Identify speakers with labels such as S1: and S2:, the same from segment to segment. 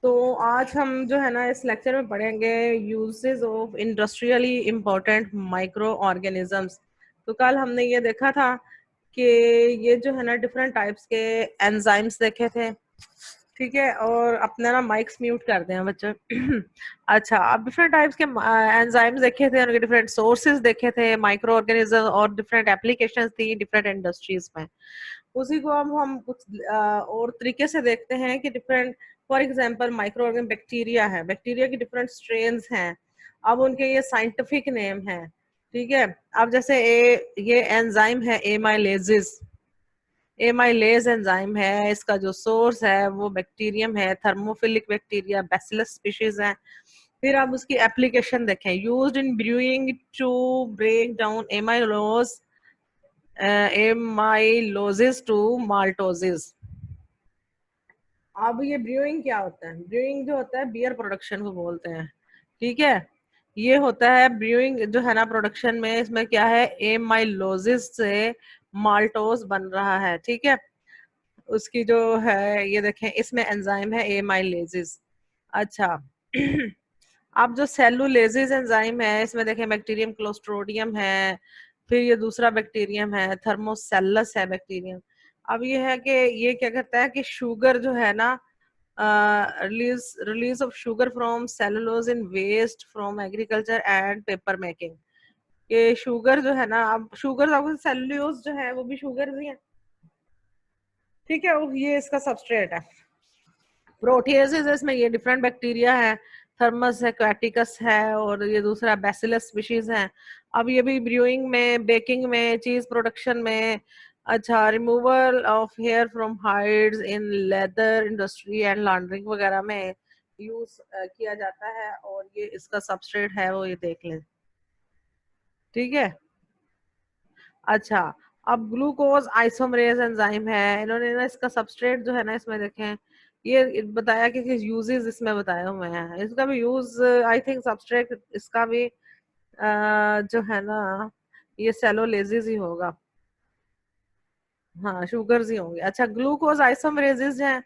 S1: तो आज हम जो है ना इस लेक्चर में पढ़ेंगे uses of industrially important micro organisms. तो कल हमने ये देखा था कि ये जो है ना डिफरेंट टाइप्स के एंजाइम्स देखे थे, ठीक है। और अपना ना माइक्स म्यूट कर दें बच्चे। अच्छा, अब डिफरेंट टाइप्स के एंजाइम्स देखे थे, उनके डिफरेंट सोर्सेज देखे थे माइक्रो ऑर्गेनिज्म, और डिफरेंट एप्लीकेशंस थी डिफरेंट इंडस्ट्रीज में। उसी को अब हम कुछ और तरीके से देखते हैं कि different, for example micro organism bacteria है, बैक्टीरिया की डिफरेंट स्ट्रेन्स हैं, अब उनके ये साइंटिफिक नेम हैं, ठीक है। अब जैसे ये एंजाइम है एमाइलेजिस, एमाइलेज एंजाइम है, इसका जो सोर्स है वो बैक्टीरियम है, थर्मोफिलिक बैक्टीरिया बैसिलस स्पीशीज है। फिर आप उसकी एप्लीकेशन देखें, used in brewing to break down amylose to maltose. अब ये ब्रूइंग क्या होता है? ब्रूइंग जो होता है बियर प्रोडक्शन को बोलते हैं, ठीक है। ये होता है ब्रूइंग जो है ना प्रोडक्शन में, इसमें क्या है, एमाइलोजिस से माल्टोज बन रहा है, ठीक है। उसकी जो है ये देखें, इसमें एंजाइम है एमाइलेजिस। अच्छा। अब जो सेलुलेजिस एंजाइम है, इसमें देखें बैक्टीरियम क्लोस्ट्रोडियम है, फिर ये दूसरा बैक्टीरियम है थर्मोसेलस है बैक्टीरियम। अब ये है कि ये क्या करता है कि शुगर जो है ना, release of sugar from cellulose in waste from agriculture and paper making. ये शुगर जो है ना, अब शुगर सेलुलोज जो है वो भी शुगर ही है, ठीक है। ये इसका सबस्ट्रेट है। प्रोटिएसिस, इसमें ये डिफरेंट बैक्टीरिया है, थर्मस है, क्वेटिकस है, और ये दूसरा बैसिलस स्पीशीज है। अब ये भी ब्रूइंग में, बेकिंग में, चीज प्रोडक्शन में। अच्छा, removal of hair from hides in leather industry and laundering वगैरह में यूज किया जाता है, और ये इसका सबस्ट्रेट है वो ये देख लें, ठीक है। अच्छा, अब ग्लूकोज आइसोमरेज एंजाइम है, इन्होंने ना इसका सबस्ट्रेट जो है ना इसमें देखें, ये बताया कि यूजेस इसमें बताए हुए हैं, इसका भी यूज आई थिंक सबस्ट्रेट इसका भी जो है ना ये सेलोलेजिस ही होगा, हाँ शुगर्स ही होंगे। अच्छा, ग्लूकोज आइसोमरेजेस हैं,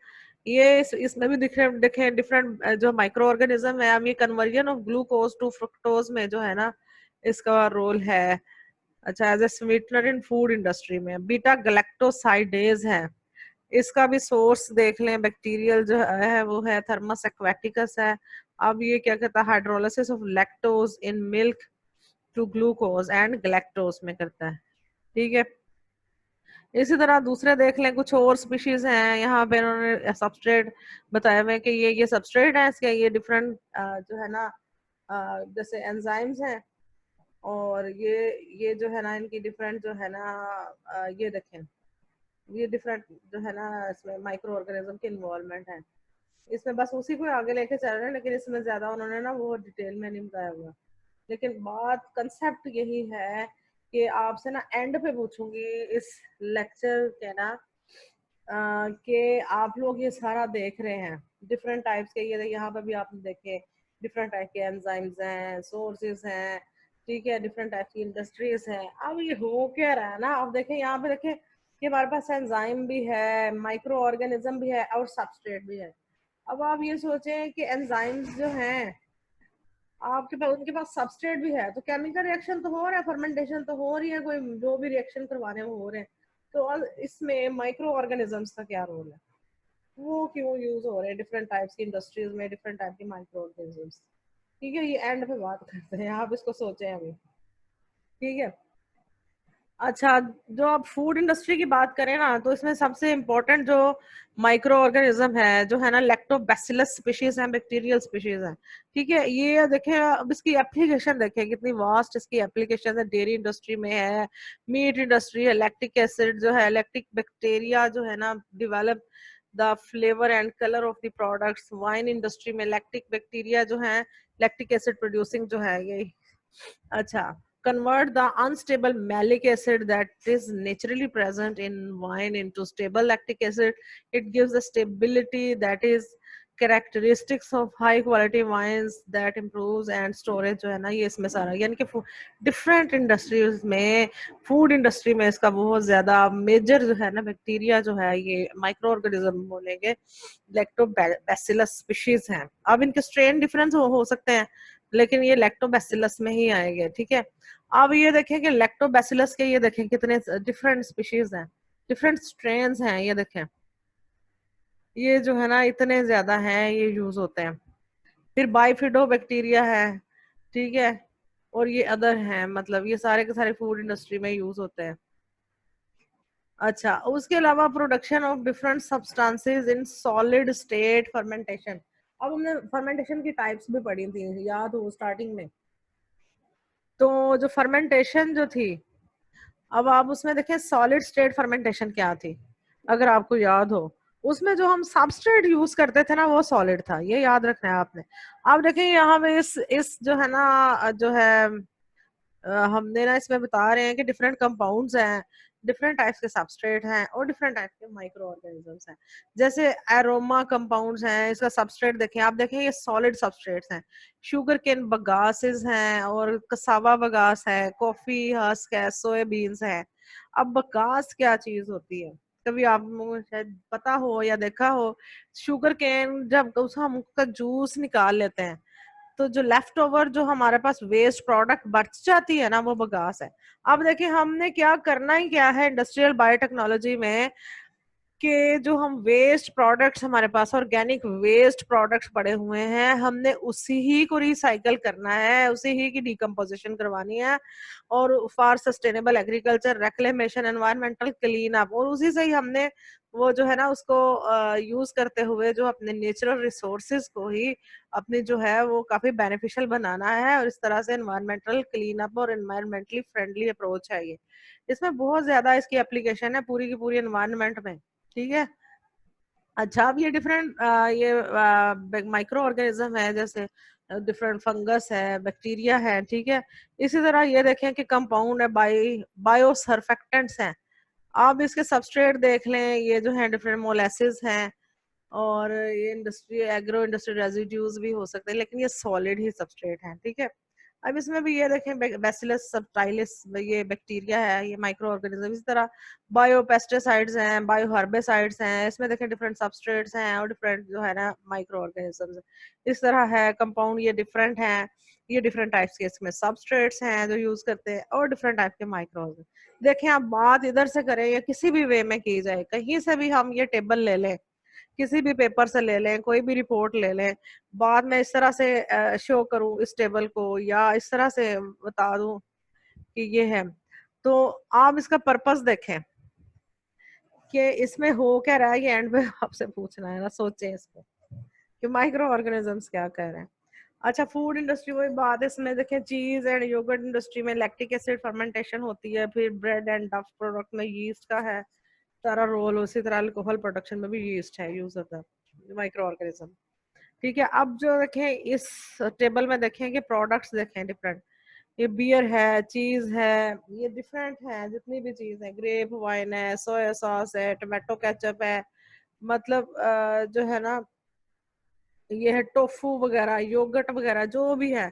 S1: ये इसमें भी दिखे डिफरेंट जो माइक्रो ऑर्गेनिज्म है। अब ये conversion of glucose to fructose में जो है ना इसका रोल है। अच्छा, as a sweetener in food industry में बीटा गैलेक्टोसाइडेज है, इसका भी सोर्स देख लें, बैक्टीरियल जो है वो है थर्मस एक्वेटिकस है। अब ये क्या कहता है, hydrolysis of lactose in milk to glucose and galactose में करता है, ठीक है। इसी तरह दूसरे देख लें, कुछ और स्पीशीज हैं, यहाँ पे उन्होंने सबस्ट्रेट बताया हुआ है कि ये सबस्ट्रेट है इसके, ये डिफरेंट जो है ना जैसे एंजाइम्स हैं, और ये जो है ना इनकी डिफरेंट जो है ना ये देखें, ये डिफरेंट जो है ना इसमें माइक्रो ऑर्गेनिज्म की इन्वॉल्वमेंट है। इसमें बस उसी को आगे लेके चल रहे हैं, लेकिन इसमें ज्यादा उन्होंने ना वो डिटेल में नहीं बताया हुआ। लेकिन बात कंसेप्ट यही है कि आपसे ना एंड पे पूछूंगी इस लेक्चर के ना कि आप लोग ये सारा देख रहे हैं डिफरेंट टाइप्स के, ये यहाँ पे भी आपने देखे डिफरेंट टाइप के एंजाइम्स हैं, सोर्सेज हैं, ठीक है, डिफरेंट टाइप की इंडस्ट्रीज हैं। अब ये हो क्या रहा है ना, अब देखें यहाँ पे देखें कि हमारे पास एंजाइम भी है, माइक्रो ऑर्गेनिज्म भी है, और सबस्ट्रेट भी है। अब आप ये सोचें कि एंजाइम्स जो हैं आपके पास, उनके पास सबस्ट्रेट भी है, तो केमिकल रिएक्शन तो हो रहा है, फर्मेंटेशन तो हो रही है, कोई जो भी रिएक्शन करवाने वो हो रहे हैं। तो इसमें माइक्रो ऑर्गेनिजम्स का क्या रोल है, वो क्यों यूज हो रहे हैं डिफरेंट टाइप्स की इंडस्ट्रीज में, डिफरेंट टाइप के माइक्रो ऑर्गेनिजम्स, ठीक है। ये एंड पे बात करते हैं, आप इसको सोचें अभी, ठीक है। अच्छा, जो आप फूड इंडस्ट्री की बात करें ना, तो इसमें सबसे इम्पोर्टेंट जो माइक्रो ऑर्गेनिज्म है जो है ना लैक्टोबैसिलस स्पीशीज है, बैक्टीरियल स्पीशीज है, ठीक है। ये देखें, अब इसकी एप्लीकेशन देखें कितनी वास्ट इसकी एप्लीकेशन है, डेयरी इंडस्ट्री में है, मीट इंडस्ट्री है, लैक्टिक एसिड जो है, लैक्टिक बैक्टीरिया जो है ना develop the flavour and colour of the products, wine industry में लैक्टिक बैक्टीरिया जो है लैक्टिक एसिड प्रोड्यूसिंग जो है ये। अच्छा, convert the unstable malic acid that is naturally present in wine into stable lactic acid. It gives the stability that is characteristics of high quality wines that improves and storage जो है ना, ये इसमें सारा, यानी कि डिफरेंट इंडस्ट्रीज में, food industry में इसका बहुत ज्यादा मेजर जो है ना बैक्टीरिया जो है, ये माइक्रो ऑर्गेनिज्म बोलेंगे, लैक्टोबैसिलस स्पीशीज हैं। अब इनके स्ट्रेन डिफरेंस हो सकते हैं, लेकिन ये लैक्टोबैसिलस में ही आएंगे, ठीक है। अब ये देखें कि लैक्टोबैसिलस के ये देखें कितने डिफरेंट स्पीशीज हैं, डिफरेंट स्ट्रेन्स हैं, ये देखें, ये जो है ना इतने ज्यादा हैं, ये यूज होते हैं। फिर बाइफिडो बैक्टीरिया है, ठीक है, और ये अदर हैं, मतलब ये सारे के सारे फूड इंडस्ट्री में यूज होते हैं। अच्छा, उसके अलावा production of different substances in solid state fermentation. अब हमने फर्मेंटेशन की टाइप्स भी पढ़ी थी, याद हो स्टार्टिंग में। तो जो फर्मेंटेशन जो थी, अब आप उसमें देखें सॉलिड स्टेट फर्मेंटेशन क्या थी, अगर आपको याद हो, उसमें जो हम सबस्ट्रेट यूज करते थे ना वो सॉलिड था, ये याद रखना है आपने। आप देखें यहाँ पे इस जो है ना जो है हमने ना इसमें बता रहे हैं कि डिफरेंट कंपाउंड्स हैं, डिफरेंट टाइप्स के सबस्ट्रेट हैं और डिफरेंट टाइप के माइक्रो ऑर्गेनिजम्स हैं। जैसे एरोमा कंपाउंड्स हैं, इसका सबस्ट्रेट देखें, आप देखें ये सॉलिड सबस्ट्रेट्स हैं। शुगर केन बगासेस हैं और कसावा बगास है, कॉफी हस्क है, सोयाबीन्स है। अब बगास क्या चीज होती है, कभी आपको शायद पता हो या देखा हो, शुगर केन जब उसका हम उसका जूस निकाल लेते हैं, तो जो लेफ्ट ओवर जो हमारे पास वेस्ट प्रोडक्ट बच जाती है ना, वो बगास है। अब देखिए हमने क्या करना ही क्या है इंडस्ट्रियल बायोटेक्नोलॉजी में, कि जो हम वेस्ट प्रोडक्ट्स हमारे पास ऑर्गेनिक वेस्ट प्रोडक्ट्स पड़े हुए हैं, हमने उसी ही को रिसाइकल करना है, उसी ही की डिकम्पोजिशन करवानी है, और for sustainable agriculture reclamation environmental clean up, और उसी से ही हमने वो जो है ना उसको यूज करते हुए जो अपने नेचुरल रिसोर्सेज को ही अपनी जो है वो काफी बेनिफिशियल बनाना है, और इस तरह से एनवायरमेंटल क्लीन अप और एनवायरमेंटली फ्रेंडली अप्रोच है ये। इसमें बहुत ज्यादा इसकी एप्लीकेशन है पूरी की पूरी एनवायरमेंट में, ठीक है। अच्छा, अब ये डिफरेंट ये माइक्रो ऑर्गेनिज्म है, जैसे डिफरेंट फंगस है, बैक्टीरिया है, ठीक है। इसी तरह ये देखें कि कंपाउंड है, बायो सरफेक्टेंट्स हैं। आप इसके सबस्ट्रेट देख लें, ये जो है डिफरेंट मोलेसिस हैं, और ये इंडस्ट्री एग्रो इंडस्ट्री रेजिड्यूज भी हो सकते हैं, लेकिन ये सॉलिड ही सबस्ट्रेट हैं, ठीक है। अब इसमें भी ये देखें बैसिलस सबटाइलिस, ये बैक्टीरिया है, ये माइक्रो ऑर्गेनिज्म। इस तरह बायो पेस्टिसाइड्स हैं, बायो हर्बेसाइड्स हैं, इसमें देखें डिफरेंट सबस्ट्रेट्स हैं और डिफरेंट जो है ना माइक्रो ऑर्गेनिजम्स। इस तरह है कंपाउंड, ये डिफरेंट हैं, ये डिफरेंट टाइप्स के इसमें सबस्ट्रेट्स हैं जो यूज करते हैं, और डिफरेंट टाइप के माइक्रो। देखें आप बात इधर से करें या किसी भी वे में की जाए, कहीं से भी हम ये टेबल ले लें, किसी भी पेपर से ले लें, कोई भी रिपोर्ट ले लें, बाद में इस तरह से शो करूं इस टेबल को, या इस तरह से बता दूं कि ये है, तो आप इसका पर्पस देखें कि इसमें हो क्या रहा है, ये एंड में आपसे पूछना है ना, सोचें इसको कि माइक्रो ऑर्गेनिजम्स क्या कह रहे हैं। अच्छा, फूड इंडस्ट्री वही बात है, इसमें देखें चीज एंड योगर्ट इंडस्ट्री में लैक्टिक एसिड फर्मेंटेशन होती है, फिर ब्रेड एंड डफ प्रोडक्ट में यीस्ट का है सारा रोल, उसी तरह अल्कोहल प्रोडक्शन में भी यीस्ट है यूज होता है, माइक्रो ऑर्गेनिज्म, ठीक है। अब जो देखें इस टेबल में देखें कि प्रोडक्ट्स देखें डिफरेंट, ये बियर है, चीज है, ये डिफरेंट है, जितनी भी चीज है, ग्रेप वाइन है, सोया सॉस है, टोमेटो केचप है, मतलब जो है ना ये है टोफू वगैरह, योगर्ट वगैरह जो भी है,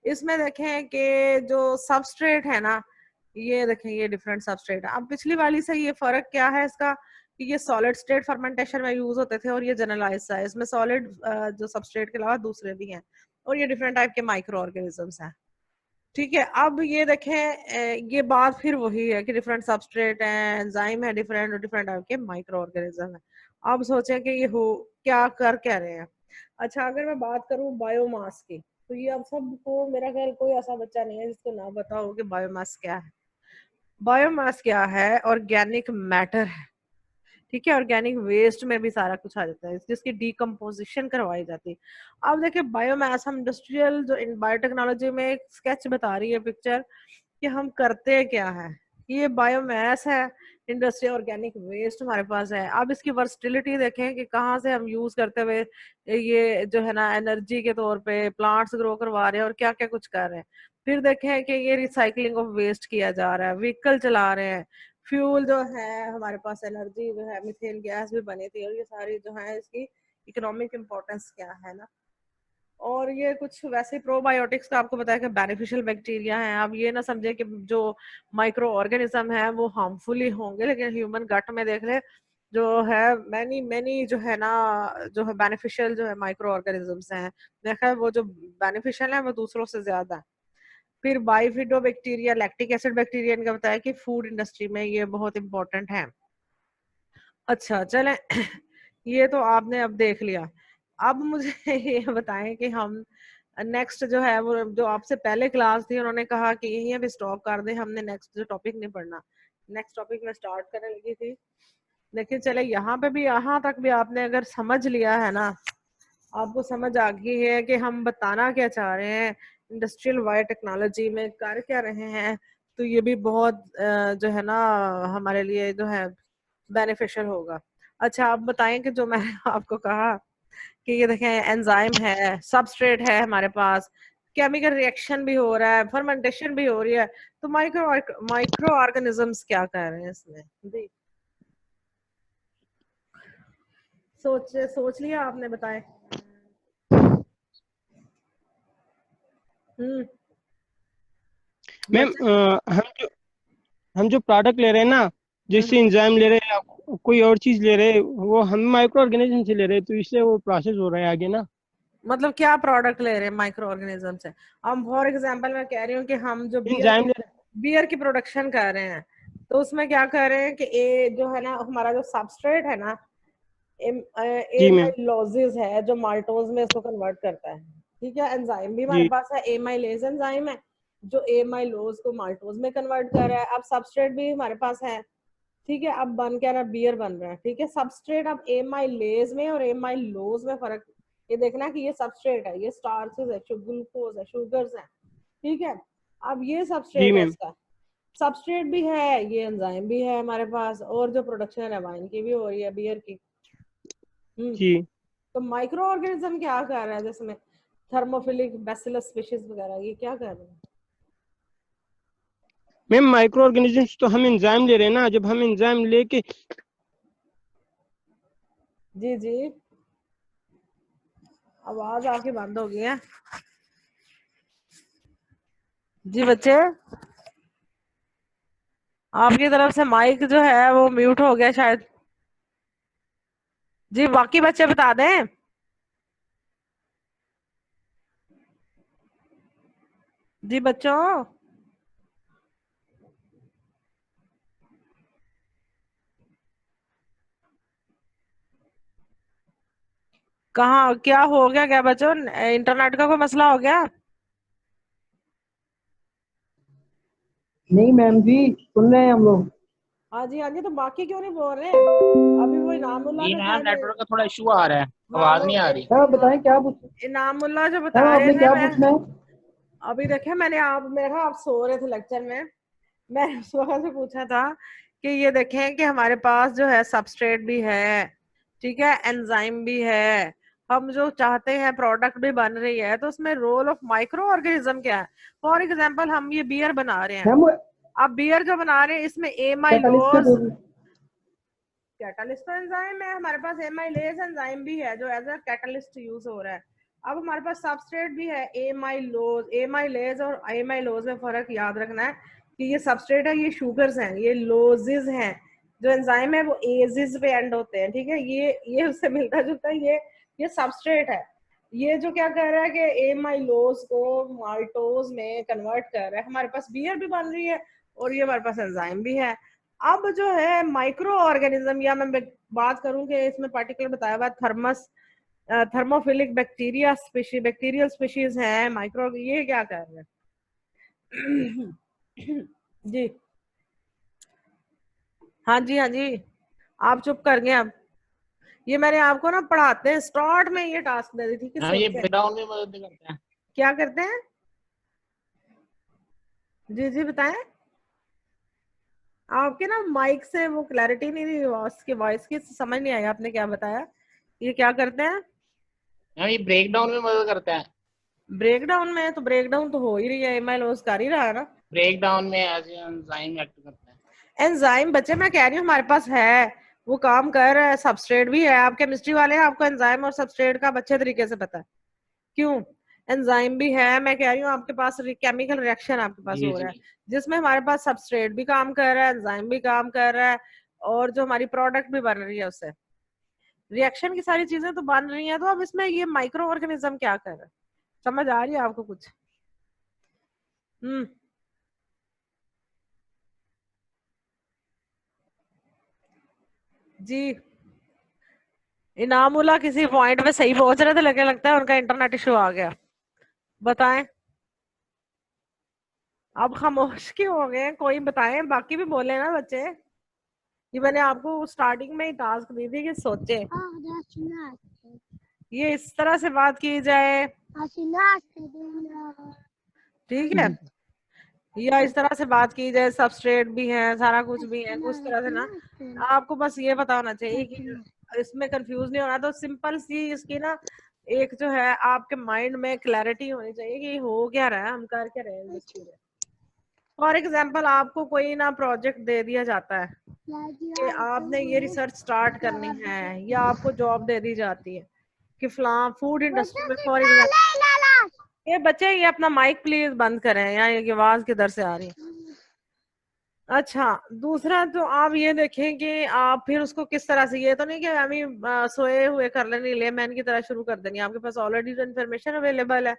S1: इसमें देखें कि जो सबस्ट्रेट है ना, ये देखें ये डिफरेंट सबस्ट्रेट है। अब पिछली वाली से ये फर्क क्या है इसका, कि ये सॉलिड स्टेट फर्मेंटेशन में यूज होते थे और ये जनरलाइज है, इसमें सॉलिड जो सबस्ट्रेट के अलावा दूसरे भी हैं, और ये डिफरेंट टाइप के माइक्रो ऑर्गेनिजम्स हैं, ठीक है। अब ये देखें ये बात फिर वही है कि डिफरेंट सबस्ट्रेट हैं, एंजाइम है डिफरेंट, और डिफरेंट टाइप के माइक्रो ऑर्गेनिज्म है। अब सोचें कि ये हो क्या कर क्या रहे हैं। अच्छा, अगर मैं बात करूं बायोमास की, तो ये अब सबको, मेरा ख्याल कोई ऐसा बच्चा नहीं है जिसको ना पता हो कि बायोमास क्या है। बायोमास क्या है, ऑर्गेनिक मैटर है, ठीक है। ऑर्गेनिक वेस्ट में भी सारा कुछ आ जाता है, जिसकी डीकम्पोजिशन करवाई जाती है। अब देखिए बायोमास, हम इंडस्ट्रियल जो इन बायोटेक्नोलॉजी में एक स्केच बता रही है पिक्चर, कि हम करते क्या है। ये बायोमास है, इंडस्ट्री ऑर्गेनिक वेस्ट हमारे पास है। अब इसकी वर्सटिलिटी देखें कि कहाँ से हम यूज करते हुए ये जो है ना एनर्जी के तौर पे प्लांट्स ग्रो करवा रहे हैं और क्या क्या कुछ कर रहे हैं। फिर देखें कि ये रिसाइकलिंग ऑफ वेस्ट किया जा रहा है, व्हीकल चला रहे हैं, फ्यूल जो है हमारे पास, एनर्जी जो है मिथेन गैस भी बनी थी, और ये सारी जो है इसकी इकोनॉमिक इम्पोर्टेंस क्या है ना। और ये कुछ वैसे प्रोबायोटिक्स का आपको बताया कि बेनिफिशियल बैक्टीरिया हैं। आप ये ना समझे कि जो माइक्रो ऑर्गेनिज्म है वो हार्मफुल ही होंगे, लेकिन ह्यूमन गट में देख ले जो है मैनी मैनी जो है ना, जो है बेनिफिशियल जो है माइक्रो ऑर्गेनिजम्स हैं, देखा है वो जो बेनिफिशियल है वो दूसरों से ज्यादा है। फिर बायोफिडो बैक्टीरिया, लैक्टिक एसिड बैक्टीरिया, इनका बताया कि फूड इंडस्ट्री में ये बहुत इंपॉर्टेंट है। अच्छा चलें ये तो आपने अब देख लिया। अब मुझे ये बताएं कि हम नेक्स्ट जो है वो जो आपसे पहले क्लास थी उन्होंने कहा कि यहीं अभी स्टॉप कर दे, हमने नेक्स्ट जो टॉपिक नहीं पढ़ना। नेक्स्ट टॉपिक में स्टार्ट करने लगी थी, लेकिन चले यहाँ पे भी, यहाँ तक भी आपने अगर समझ लिया है ना, आपको समझ आ गई है कि हम बताना क्या चाह रहे हैं, इंडस्ट्रियल वायर टेक्नोलॉजी में कर क्या रहे हैं, तो ये भी बहुत जो है ना हमारे लिए जो है बेनिफिशियल होगा। अच्छा आप बताएं कि जो मैंने आपको कहा कि ये देखें एंजाइम है, सबस्ट्रेट है हमारे पास, केमिकल रिएक्शन भी हो रहा है, फर्मेंटेशन भी हो रही है, तो माइक्रो ऑर्गेनिजम्स क्या कर रहे हैं इसमें जी? सोच लिया आपने, बताएं। हम्म।
S2: मैम हम जो प्रोडक्ट ले रहे हैं ना, जैसे
S1: हम्म।
S2: इंजाइम ले रहे हैं या कोई और चीज ले रहे हैं, वो हम माइक्रो ऑर्गेनिज्म से ले रहे हैं, तो इसलिए वो प्रोसेस हो रहा है आगे ना।
S1: मतलब क्या प्रोडक्ट ले रहे हैं माइक्रो ऑर्गेनिज्म से? हम फॉर एग्जांपल मैं कह रही हूँ कि हम जो
S2: इंजाइम ले रहे
S1: बियर की प्रोडक्शन कर रहे हैं, तो उसमें क्या कर रहे हैं कि ए जो है ना हमारा जो सबस्ट्रेट है ना,
S2: जी मैम।
S1: एमाइलोजेज है जो माल्टोज में इसको कन्वर्ट करता है। ठीक है, एंजाइम भी हमारे
S2: जी
S1: पास है, एमाइलेज एंजाइम है जो एमाइलोज को माल्टोज में कन्वर्ट कर रहा है। अब सबस्ट्रेट भी हमारे पास है। ठीक है, अब बन क्या रहा, बियर बन रहा है। ठीक है, सबस्ट्रेट अब एमाइलेज में और एमाइलोज में फर्क, ये देखना कि ये सबस्ट्रेट है, ये स्टार्चेस है, ग्लूकोज है, शुगर्स है। ठीक है, अब ये
S2: जी
S1: सबस्ट्रेट है,
S2: मैम।
S1: इसका सबस्ट्रेट भी है, ये एंजाइम भी है हमारे पास, और जो प्रोडक्शन है वाइन की भी हो रही है, बियर की।
S2: जी
S1: तो माइक्रो ऑर्गेनिज्म क्या कर रहा है जिसमें थर्मोफिलिक बैसिलस स्पीशीज वगैरह, ये क्या कर रहे हैं?
S2: मैम, माइक्रो ऑर्गेनिज्म्स तो हम इंजाइम ले रहे हैं ना, जब हम इंजाइम लेके।
S1: जी जी, आवाज आपकी बंद हो गई है जी बच्चे, आपकी तरफ से माइक जो है वो म्यूट हो गया शायद। जी बाकी बच्चे बता दें। जी बच्चों, कहाँ क्या हो गया, क्या बच्चों इंटरनेट का कोई मसला हो गया?
S3: नहीं मैम जी, सुन रहे हैं हम लोग।
S1: हाँ जी हाँ जी, तो बाकी क्यों नहीं बोल रहे? अभी वो इनामुल्ला
S4: जी
S1: जो
S4: मैम,
S1: शायद,
S4: नेटवर्क का थोड़ा इशू आ रहा है,
S1: हाँ
S4: आवाज
S1: वो
S4: नहीं आ रही।
S3: मैम बताएं क्या पूछ।
S1: इनामुल्ला जो
S3: मैम
S1: बता रहे
S3: आपने
S1: थे,
S3: क्या
S1: मैं
S3: पूछना है?
S1: अभी देखे मैंने, आप मेरे कहा आप सो रहे थे लेक्चर में, मैंने उस वक्त से पूछा था कि ये देखें कि हमारे पास जो है सबस्ट्रेट भी है, ठीक है, एंजाइम भी है, हम जो चाहते हैं प्रोडक्ट भी बन रही है, तो उसमें रोल ऑफ माइक्रो ऑर्गेनिज्म क्या है? फॉर एग्जांपल हम ये बियर बना रहे हैं,
S3: मैम वो
S1: अब बियर जो बना रहे हैं इसमें
S3: कैटालिस्ट क्या
S1: एमाइलोज,
S3: बोल रही
S1: कैटालिस्ट तो एंजाइम है हमारे पास, एमाइलेज एंजाइम भी है जो एज अ कैटालिस्ट यूज हो रहा है। अब हमारे पास सबस्ट्रेट भी है एमाइलोज, एमाइलेज और एमाइलोज में फर्क याद रखना है कि ये सबस्ट्रेट है, ये शुगर्स हैं, ये लोजेस हैं, जो एंजाइम है वो एजिस पे एंड होते हैं। ठीक है, ये उससे मिलता जुलता है, ये सबस्ट्रेट है, ये जो क्या कर रहा है कि एमाइलोज को माल्टोज में कन्वर्ट कर रहा है। हमारे पास बियर भी बन रही है और ये हमारे पास एंजाइम भी है। अब जो है माइक्रो ऑर्गेनिज्म, या मैं बात करूं कि इसमें पर्टिकुलर बताया हुआ thermophilic bacteria species, bacterial species है माइक्रो, ये क्या कर रहे हैं? जी हाँ जी हाँ जी, आप चुप कर गए। अब ये मैंने आपको ना पढ़ाते हैं स्टार्ट में ये टास्क दे दी थी कि
S4: मैम ये
S1: सुनते हैं
S4: ब्रेकडाउन में मदद करता है।
S1: क्या करते हैं। जी जी बताएं। आपके ना माइक से वो क्लैरिटी नहीं रही, उसकी वॉइस की समझ नहीं आई, आपने क्या बताया, ये क्या करते हैं?
S4: मैम ये ब्रेकडाउन में मदद करता है।
S1: ब्रेकडाउन में, तो ब्रेकडाउन तो हो ही रही है, एमाइलोज कर ही रहा है ना।
S4: ब्रेकडाउन में एज एंजाइम एक्ट करता है।
S1: एंजाइम बच्चे मैं कह रही हूँ हमारे पास है, वो काम कर रहा है, सबस्ट्रेट भी है। आप केमिस्ट्री वाले हैं, आपको एंजाइम और सबस्ट्रेट का अच्छे तरीके से पता है। क्यों? एंजाइम भी है, मैं कह रही हूँ आपके पास केमिकल रिएक्शन आपके पास
S4: जी
S1: हो रहा है
S4: जी।
S1: जिसमें हमारे पास सबस्ट्रेट भी काम कर रहा है, एंजाइम भी काम कर रहा है, और जो हमारी प्रोडक्ट भी बन रही है उससे रिएक्शन की सारी चीजें तो बन रही हैं। तो अब इसमें ये माइक्रो ऑर्गेनिज्म क्या कर रहा है, समझ आ रही है आपको कुछ? जी। इनामुल्ला किसी पॉइंट पे सही पहुंच रहे थे, लेकिन लगता है उनका इंटरनेट इशू आ गया। बताएं, अब खामोश क्यों हो गए? कोई बताएं, बाकी भी बोले ना बच्चे। ये मैंने आपको स्टार्टिंग में ही टास्क दी थी कि सोचे ये इस तरह से बात की जाए, ठीक है, या इस तरह से बात की जाए, सबस्ट्रेट भी है, सारा कुछ भी है, कुछ तरह से ना। आपको बस ये पता होना चाहिए कि इसमें कंफ्यूज नहीं होना। तो सिंपल सी इसकी ना एक जो है आपके माइंड में क्लैरिटी होनी चाहिए कि हो क्या रहा है, हम कर क्या रहे हैं इंडस्ट्री में। फॉर एग्जाम्पल आपको कोई ना प्रोजेक्ट दे दिया जाता है कि आपने ये रिसर्च स्टार्ट करनी है, या आपको जॉब दे दी जाती है कि फला फूड इंडस्ट्री में। फॉर एग्जाम्पल, ये बच्चे ये अपना माइक प्लीज बंद करें, या ये आवाज किधर से आ रही है? अच्छा, दूसरा तो आप ये देखें कि आप फिर उसको किस तरह से, ये तो नहीं कि हम ही सोए हुए कर लेने लेमैन की तरह शुरू कर देनी है। आपके पास ऑलरेडी जो इन्फॉर्मेशन अवेलेबल है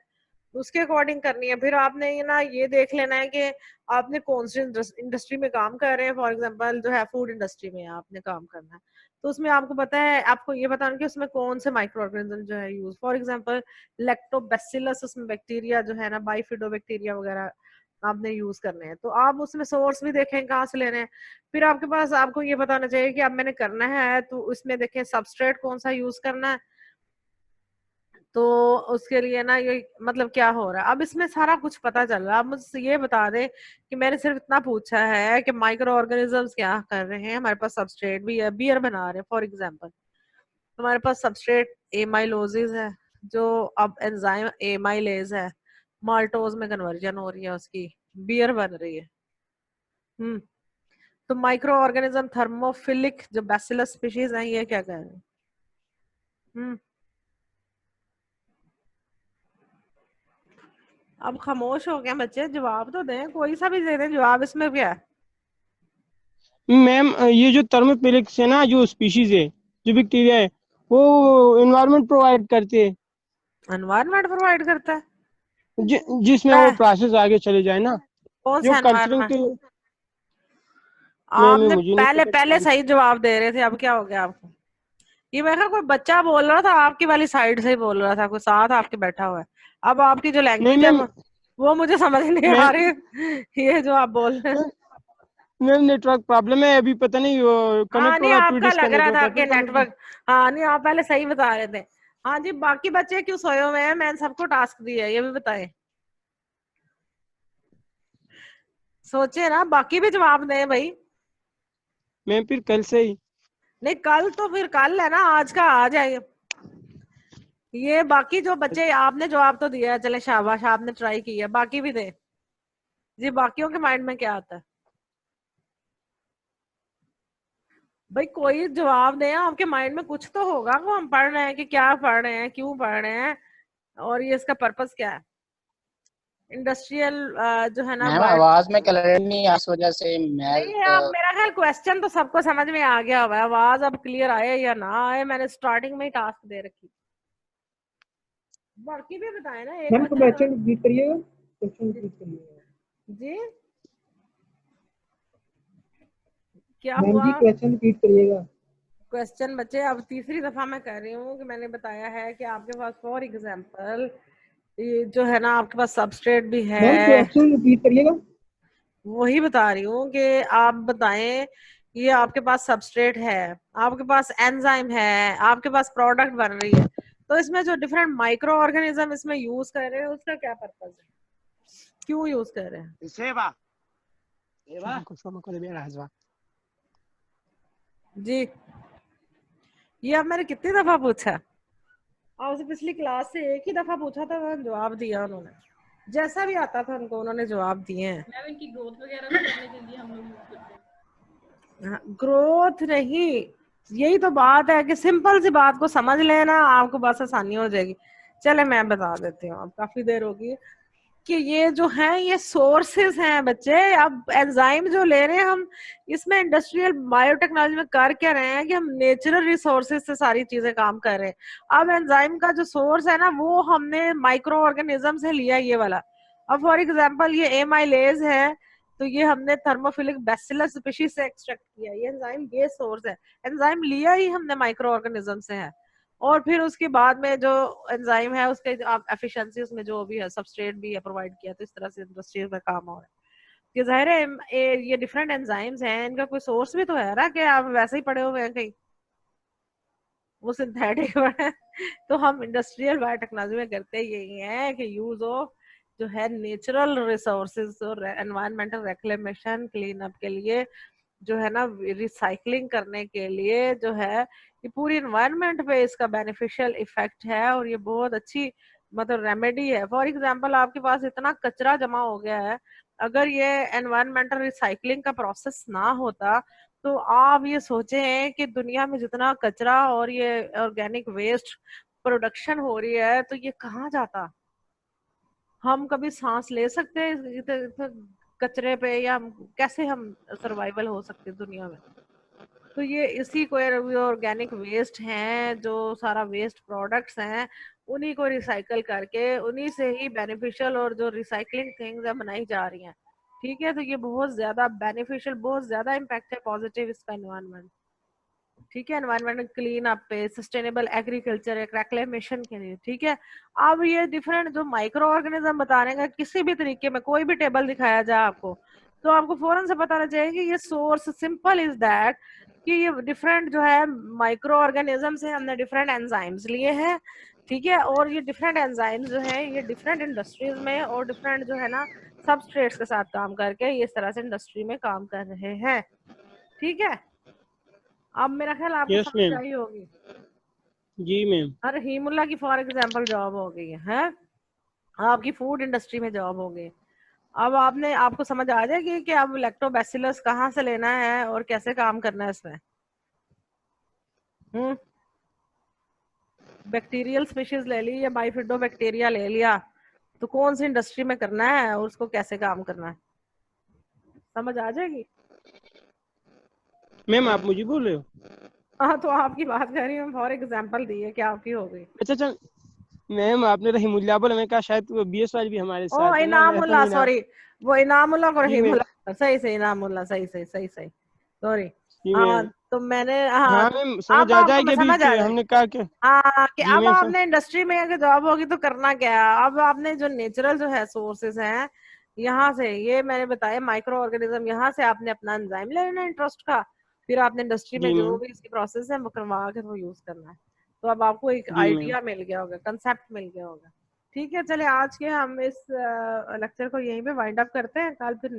S1: उसके अकॉर्डिंग करनी है। फिर आपने ये ना ये देख लेना है कि आपने कौन सी इंडस्ट्री में काम कर रहे हैं। फॉर एग्जांपल जो है फूड इंडस्ट्री में आपने काम करना है, तो उसमें आपको पता है, आपको ये बताना कि उसमें कौन से माइक्रो ऑर्गेनिज्म जो है यूज। फॉर एग्जांपल लैक्टोबैसिलस, उसमें बैक्टीरिया जो है ना, बाइफिडोबैक्टीरिया वगैरह आपने यूज करने हैं। तो आप उसमें सोर्स भी देखें कहाँ से ले रहे हैं। फिर आपके पास, आपको ये बताना चाहिए कि अब मैंने करना है तो उसमें देखें सबस्ट्रेट कौन सा यूज करना है, तो उसके लिए ना ये मतलब क्या हो रहा है। अब इसमें सारा कुछ पता चल रहा है। अब मुझसे ये बता दें कि मैंने सिर्फ इतना पूछा है कि माइक्रो ऑर्गेनिजम्स क्या कर रहे हैं। हमारे पास सबस्ट्रेट भी है, बियर बना रहे हैं फॉर एग्जांपल, हमारे पास सबस्ट्रेट एमाइलोजिस है, जो अब एंजाइम एमाइलेज है, माल्टोज में कन्वर्जन हो रही है, उसकी बियर बन रही है। तो माइक्रो ऑर्गेनिज्म थर्मोफिलिक जो बैसिलस स्पीशीज है, ये क्या कर रहे हैं? अब खामोश हो गए बच्चे, जवाब तो दें, कोई सा भी दे दें जवाब, इसमें क्या है?
S2: मैम ये जो थर्मोफिलिक्स है ना, जो स्पीशीज है, जो बैक्टीरिया है, वो एनवायरनमेंट प्रोवाइड करते हैं,
S1: एनवायरनमेंट प्रोवाइड करता है?
S2: जिसमें वो
S1: पह-
S2: प्रोसेस आगे चले जाए ना,
S1: कौन
S2: जो
S1: सा
S2: कल्चरिंग
S1: एनवायरनमेंट?
S2: के। मैम ये
S1: आपने
S2: मुझे नहीं
S1: पहले
S2: पता
S1: पहले
S2: क्या।
S1: सही जवाब दे रहे थे, अब क्या हो गया आपको? ये मैं कहा कोई बच्चा बोल रहा था, आपकी वाली साइड से ही बोल रहा था, कोई साथ आपके बैठा हुआ है। अब आपकी जो
S2: नहीं
S1: लैंग्वेज है
S2: मैम,
S1: वो मुझे समझ नहीं आ
S2: मैम
S1: रही। ये जो आप बोल रहे हैं,
S2: मैम नेटवर्क प्रॉब्लम है, अभी पता नहीं
S1: हाँ
S2: कनेक्ट हो
S1: नहीं
S2: रहा, फिर
S1: आपका लग
S2: डिस्कनेक्ट
S1: रहा
S2: होता
S1: था
S2: है,
S1: कि
S2: फिर कनेक्ट।
S1: नेटवर्क। हाँ नहीं, आप पहले सही बता रहे थे। हाँ जी, बाकी बच्चे क्यों सोए हुए हैं? मैंने सबको टास्क दिया है, ये भी बताएं। सोचे ना, बाकी भी जवाब दें भाई।
S2: मैम फिर कल से ही।
S1: नहीं कल तो फिर कल है ना, आज का आ जाए। ये बाकी जो बच्चे, आपने जवाब तो दिया है, चले शाबाश, आपने ट्राई किया, बाकी भी दे जी। बाकियों के माइंड में क्या आता है भाई? कोई जवाब दे, आपके माइंड में कुछ तो होगा वो हम पढ़ रहे हैं कि क्या पढ़ रहे हैं, क्यों पढ़ रहे हैं, और ये इसका पर्पस क्या है। इंडस्ट्रियल जो है ना
S4: मैम
S1: बायोटेक।
S4: आवाज में क्लैरिटी नहीं है, इस वजह से मैं
S1: नहीं, अब मेरा ख्याल क्वेश्चन तो सबको समझ में आ गया हुआ है। आवाज अब क्लियर आए या ना आए, मैंने स्टार्टिंग में ही टास्क दे रखी। बाकी भी बताए ना, एक
S3: मैम को
S1: बच्चा
S3: क्वेश्चन रिपीट करिएगा, क्वेश्चन रिपीट करिएगा
S1: जी। क्या
S3: मैम
S1: हुआ?
S3: जी, क्वेश्चन रिपीट करिएगा।
S1: क्वेश्चन बच्चे, अब तीसरी दफा मैं कह रही हूँ कि मैंने बताया है कि आपके पास फॉर एग्जांपल ये जो है ना, आपके पास सबस्ट्रेट भी
S3: मैम
S1: है।
S3: क्वेश्चन रिपीट करिएगा।
S1: वही बता रही हूँ कि आप बताएं, ये आपके पास सबस्ट्रेट है, आपके पास एंजाइम है, आपके पास प्रोडक्ट बन रही है, तो इसमें जो डिफरेंट माइक्रो ऑर्गेनिज्म इसमें यूज कर रहे हैं, उसका क्या पर्पज है, क्यों यूज कर रहे हैं? जी, ये अब मैंने कितनी दफा पूछा? आपसे पिछली क्लास से एक ही दफा पूछा था, उन्होंने जवाब दिया, उन्होंने जैसा भी आता था उनको उन्होंने जवाब दिए हैं।
S5: मैम इनकी ग्रोथ वगैरह भी करने के लिए हम लोग यूज करते हैं।
S1: ग्रोथ नहीं, यही तो बात है कि सिंपल सी बात को समझ लेना, आपको बस आसानी हो जाएगी। चले मैं बता देती हूँ, अब काफी देर होगी कि ये जो है ये सोर्सेज हैं बच्चे। अब एंजाइम जो ले रहे हैं हम, इसमें इंडस्ट्रियल बायोटेक्नोलॉजी में कर क्या रहे हैं कि हम नेचुरल रिसोर्सेज से सारी चीजें काम कर रहे हैं। अब एंजाइम का जो सोर्स है ना, वो हमने माइक्रो ऑर्गेनिज्म से लिया ये वाला। अब फॉर एग्जांपल ये एमाइलेज है, तो ये हमने थर्मोफिलिक बैसिलस स्पीशीज से एक्सट्रैक्ट किया, ये एंजाइम ये सोर्स है। एंजाइम लिया ही हमने माइक्रो ऑर्गेनिज्म से है। और फिर उसके बाद में जो एंजाइम है उसके एफिशिएंसी उसमें जो भी है, सबस्ट्रेट भी है प्रोवाइड किया, तो इस तरह से इंडस्ट्री में काम हो रहा है। ये जाहिर है ये डिफरेंट एंजाइम्स हैं, इनका कोई सोर्स भी तो है ना, कि आप वैसे ही पड़े हुए हैं कहीं, वो सिंथेटिक है। तो हम इंडस्ट्रियल बायोटेक्नोलॉजी में करते यही है कि यूज ऑफ जो है नेचुरल रिसोर्सेज और एनवायरमेंटल रिक्लेमेशन क्लीन अप के लिए, जो है ना रिसाइकलिंग करने के लिए, जो है ये पूरी इन्वायरमेंट पे इसका बेनिफिशियल इफेक्ट है। और ये बहुत अच्छी मतलब रेमेडी है। फॉर एग्जांपल आपके पास इतना कचरा जमा हो गया है, अगर ये एनवायरमेंटल रिसाइकलिंग का प्रोसेस ना होता, तो आप ये सोचें कि दुनिया में जितना कचरा और ये ऑर्गेनिक वेस्ट प्रोडक्शन हो रही है, तो ये कहाँ जाता? हम कभी सांस ले सकते हैं कचरे पे, या कैसे हम सर्वाइवल हो सकते हैं दुनिया में? तो ये इसी को ऑर्गेनिक वेस्ट हैं, जो सारा वेस्ट प्रोडक्ट्स हैं, उन्हीं को रिसाइकल करके उन्हीं से ही बेनिफिशियल और जो रिसाइकलिंग थिंग्स है बनाई जा रही हैं। ठीक है, तो ये बहुत ज्यादा बेनिफिशियल, बहुत ज्यादा इम्पैक्ट है पॉजिटिव इसका एनवायरनमेंट। ठीक है, एनवायरमेंट क्लीन अप पे, सस्टेनेबल एग्रीकल्चर रिक्लेमेशन के लिए। ठीक है, अब ये डिफरेंट जो माइक्रो ऑर्गेनिज्म बताने का किसी भी तरीके में कोई भी टेबल दिखाया जाए आपको, तो आपको फौरन से पता चल जाएगा कि ये सोर्स सिंपल इज दैट कि ये डिफरेंट जो है माइक्रो ऑर्गेनिज्म से हमने डिफरेंट एंजाइम्स लिए हैं। ठीक है, और ये डिफरेंट एंजाइम्स जो है ये डिफरेंट इंडस्ट्रीज में और डिफरेंट जो है ना सबस्ट्रेट्स के साथ काम करके ये इस तरह से इंडस्ट्री में काम कर रहे हैं। ठीक है, अब मेरा ख्याल आपको
S2: यस
S1: समझ
S2: मैम।
S1: आई होगी।
S2: जी मैम।
S1: अरे हीमुल्ला की फॉर एग्जांपल जॉब हो गई है, आपकी फूड इंडस्ट्री में जॉब हो गई। अब आपने आपको समझ आ जाएगी कि अब लैक्टोबैसिलस कहाँ से लेना है और कैसे काम करना है इसमें। बैक्टीरियल स्पीशीज ले ली या बाइफिडो बैक्टीरिया ले लिया, तो कौन सी इंडस्ट्री में करना है और उसको कैसे काम करना है, समझ आ जाएगी।
S2: मैम आप मुझे बोल रहे हो?
S1: हाँ, तो आपकी बात कर रही हूँ, फॉर एग्जांपल दी है कि आपकी हो गई।
S2: अच्छा अच्छा। मैम आपने रहीमुल्लाह बोला, मैं कहा शायद वो बीएस वाली भी हमारे
S1: ओ
S2: साथ है ना, मैं तो
S1: इनामुल्ला,
S2: नहीं ना।
S1: सॉरी, वो इनामुल्ला और
S2: जी मैम।
S1: रहीमुल्ला, सही सही, इनामुल्ला, सही सही सही सही, सॉरी।
S2: जी
S1: हाँ,
S2: मैम।
S1: तो मैंने, हाँ
S2: हाँ
S1: तो
S2: मैम समझ
S1: अब
S2: आ
S1: आपको मैं
S2: जाएगी अभी
S1: समझ आ
S2: कि
S1: जाए।
S2: हमने कहा कि।
S1: हाँ, कि
S2: जी
S1: अब
S2: मैम
S1: आपने इंडस्ट्री में अगर जॉब होगी तो करना क्या है। अब आपने जो नेचुरल जो है सोर्सेज हैं, यहाँ से ये मैंने बताया माइक्रो ऑर्गेनिज्म, यहाँ से आपने अपना एंजाइम ले लेना इंटरेस्ट का, फिर आपने इंडस्ट्री में
S2: जी
S1: जो
S2: मैम।
S1: भी इसकी प्रोसेस है वो करवा के वो यूज करना है। तो अब आपको एक
S2: जी मैम।
S1: आइडिया मिल गया होगा, कंसेप्ट मिल गया होगा। ठीक है, चले आज के हम इस लेक्चर को यहीं पे वाइंड अप करते हैं, कल फिर